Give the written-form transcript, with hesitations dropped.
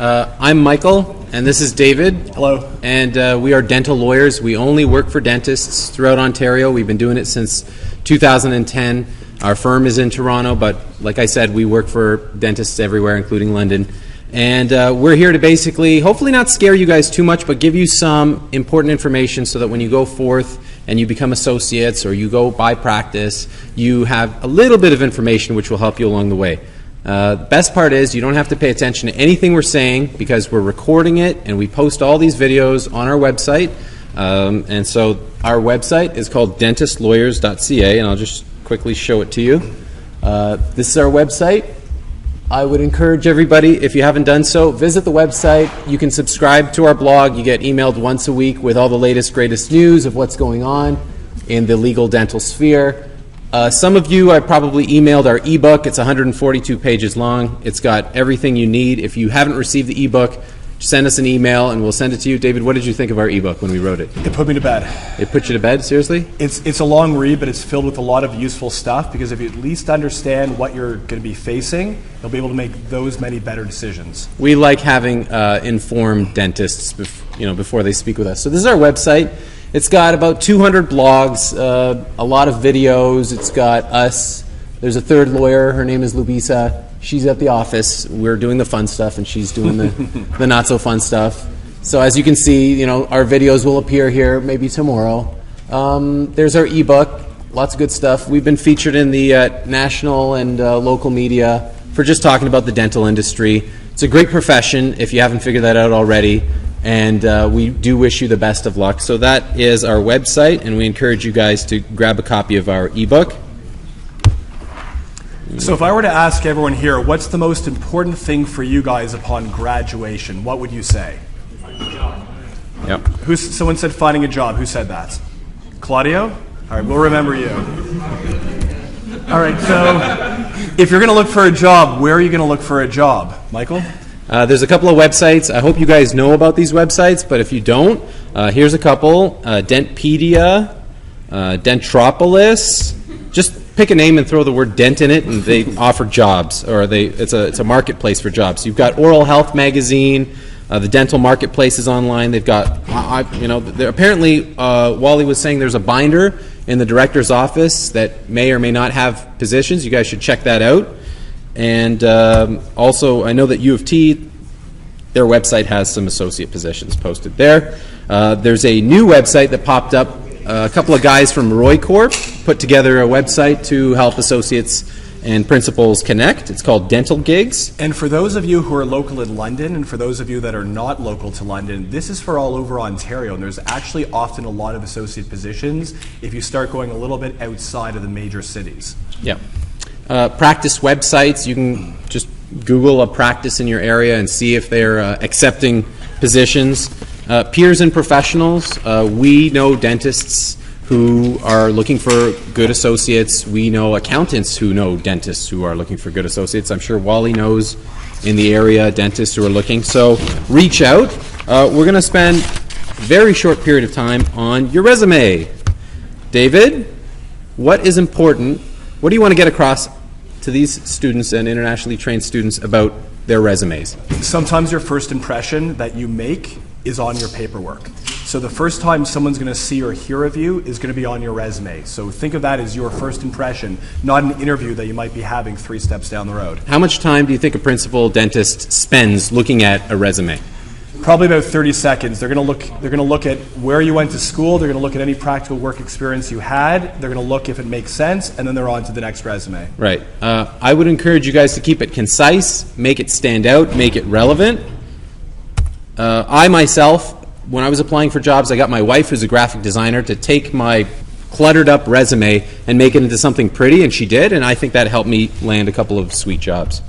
I'm Michael, and this is David. Hello. And we are dental lawyers. We only work for dentists throughout Ontario. We've been doing it since 2010. Our firm is in Toronto, but like I said, we work for dentists everywhere, including London. And we're here to basically, hopefully not scare you guys too much, but give you some important information so that when you go forth and you become associates or you go buy practice, you have a little bit of information which will help you along the way. The best part is you don't have to pay attention to anything we're saying because we're recording it and we post all these videos on our website. And so our website is called dentistlawyers.ca, and I'll just quickly show it to you. This is our website. I would encourage everybody, if you haven't done so, visit the website. You can subscribe to our blog. You get emailed once a week with all the latest, greatest news of what's going on in the legal dental sphere. Some of you, I probably emailed our ebook. It's 142 pages long. It's got everything you need. If you haven't received the ebook, send us an email and we'll send it to you. David, what did you think of our ebook when we wrote it? It put me to bed. It put you to bed? Seriously? It's a long read, but it's filled with a lot of useful stuff because if you at least understand what you're going to be facing, you'll be able to make those many better decisions. We like having informed dentists before they speak with us. So this is our website. It's got about 200 blogs, a lot of videos. It's got us. There's a third lawyer. Her name is Lubisa. She's at the office. We're doing the fun stuff, and she's doing the not-so-fun stuff. So as you can see, our videos will appear here maybe tomorrow. There's our ebook. Lots of good stuff. We've been featured in the national and local media for just talking about the dental industry. It's a great profession if you haven't figured that out already. And we do wish you the best of luck. So that is our website, and we encourage you guys to grab a copy of our ebook. So if I were to ask everyone here, what's the most important thing for you guys upon graduation, what would you say? Finding a job. Yep. Someone said finding a job. Who said that? Claudio? All right, we'll remember you. All right, so if you're going to look for a job, where are you going to look for a job? Michael? There's a couple of websites. I hope you guys know about these websites, but if you don't, here's a couple. Dentpedia, Dentropolis. Just pick a name and throw the word dent in it, and they offer jobs, or it's a marketplace for jobs. You've got Oral Health Magazine, the dental marketplace is online. They've got, apparently, Wally was saying there's a binder in the director's office that may or may not have positions. You guys should check that out. And also, I know that U of T, their website has some associate positions posted there. There's a new website that popped up. A couple of guys from Roy Corp put together a website to help associates and principals connect. It's called Dental Gigs. And for those of you who are local in London and for those of you that are not local to London, this is for all over Ontario. And there's actually often a lot of associate positions if you start going a little bit outside of the major cities. Yeah. Practice websites, you can just Google a practice in your area and see if they're accepting positions. Peers and professionals, we know dentists who are looking for good associates. We know accountants who know dentists who are looking for good associates. I'm sure Wally knows in the area dentists who are looking. So reach out. We're going to spend a very short period of time on your resume. David, what is important? What do you want to get across to these students and internationally trained students about their resumes? Sometimes your first impression that you make is on your paperwork. So the first time someone's going to see or hear of you is going to be on your resume. So think of that as your first impression, not an interview that you might be having 3 steps down the road. How much time do you think a principal dentist spends looking at a resume? Probably about 30 seconds. They're going to look at where you went to school. They're going to look at any practical work experience you had. They're going to look if it makes sense, and then they're on to the next resume. Right. I would encourage you guys to keep it concise, make it stand out, make it relevant. I myself, when I was applying for jobs, I got my wife, who's a graphic designer, to take my cluttered up resume and make it into something pretty, and she did, and I think that helped me land a couple of sweet jobs.